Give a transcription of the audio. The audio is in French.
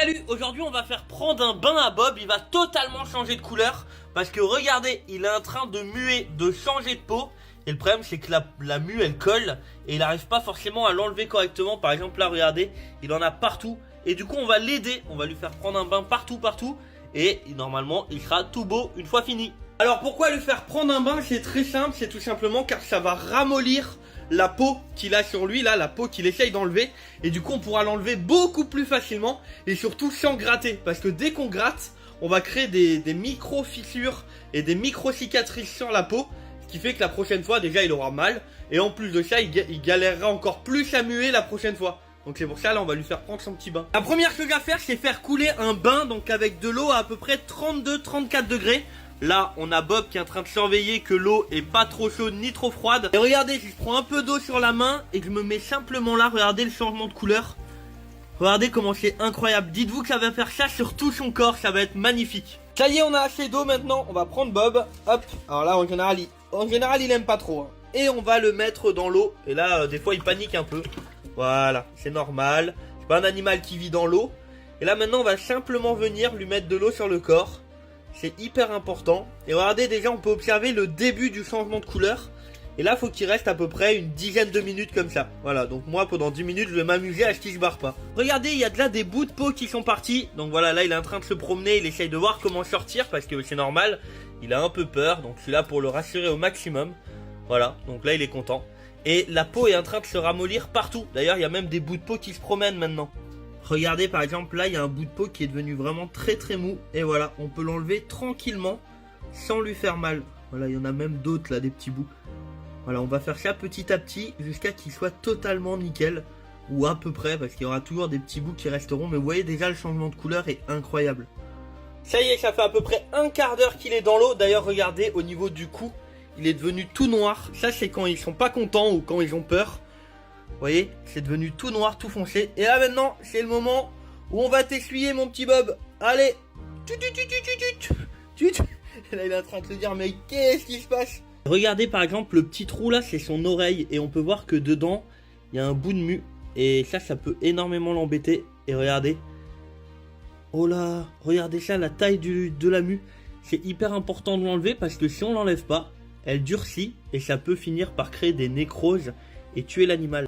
Salut, aujourd'hui on va faire prendre un bain à Bob, il va totalement changer de couleur parce que regardez, il est en train de muer, de changer de peau et le problème c'est que la mue elle colle et il n'arrive pas forcément à l'enlever correctement. Par exemple là regardez, il en a partout et du coup on va l'aider, on va lui faire prendre un bain partout et normalement il sera tout beau une fois fini. Alors pourquoi lui faire prendre un bain? C'est très simple, c'est tout simplement car ça va ramollir la peau qu'il a sur lui, là, la peau qu'il essaye d'enlever. Et du coup on pourra l'enlever beaucoup plus facilement et surtout sans gratter. Parce que dès qu'on gratte, on va créer des micro fissures et des micro cicatrices sur la peau. Ce qui fait que la prochaine fois déjà il aura mal. Et en plus de ça il galérera encore plus à muer la prochaine fois. Donc c'est pour ça là on va lui faire prendre son petit bain. La première chose à faire c'est faire couler un bain, donc avec de l'eau à peu près 32-34 degrés. Là on a Bob qui est en train de surveiller que l'eau est pas trop chaude ni trop froide. Et regardez, si je prends un peu d'eau sur la main et que je me mets simplement là, regardez le changement de couleur. Regardez comment c'est incroyable. Dites-vous que ça va faire ça sur tout son corps, ça va être magnifique. Ça y est, on a assez d'eau maintenant, on va prendre Bob. Hop, alors là en général il aime pas trop hein. Et on va le mettre dans l'eau. Et là des fois il panique un peu. Voilà, c'est normal, c'est pas un animal qui vit dans l'eau. Et là maintenant on va simplement venir lui mettre de l'eau sur le corps. C'est hyper important. Et regardez, déjà on peut observer le début du changement de couleur. Et là faut qu'il reste à peu près une dizaine de minutes comme ça. Voilà, donc moi pendant 10 minutes je vais m'amuser à ce qu'il se barre pas. Regardez, il y a déjà des bouts de peau qui sont partis. Donc voilà, là il est en train de se promener, il essaye de voir comment sortir parce que c'est normal. Il a un peu peur, donc je suis là pour le rassurer au maximum. Voilà, donc là il est content. Et la peau est en train de se ramollir partout. D'ailleurs il y a même des bouts de peau qui se promènent maintenant. Regardez par exemple là il y a un bout de peau qui est devenu vraiment très mou. Et voilà, on peut l'enlever tranquillement sans lui faire mal. Voilà, il y en a même d'autres là, des petits bouts. Voilà, on va faire ça petit à petit jusqu'à qu'il soit totalement nickel. Ou à peu près, parce qu'il y aura toujours des petits bouts qui resteront. Mais vous voyez déjà le changement de couleur est incroyable. Ça y est, ça fait à peu près un quart d'heure qu'il est dans l'eau. D'ailleurs regardez au niveau du cou, il est devenu tout noir. Ça c'est quand ils sont pas contents ou quand ils ont peur. Vous voyez, c'est devenu tout noir, tout foncé. Et là maintenant, c'est le moment où on va t'essuyer mon petit Bob. Allez. Et là il est en train de se dire mais qu'est-ce qui se passe? Regardez par exemple le petit trou là, c'est son oreille. Et on peut voir que dedans, il y a un bout de mue. Et ça peut énormément l'embêter. Et regardez. Oh là, regardez ça, la taille de la mue. C'est hyper important de l'enlever parce que si on l'enlève pas, elle durcit. Et ça peut finir par créer des nécroses et tuer l'animal.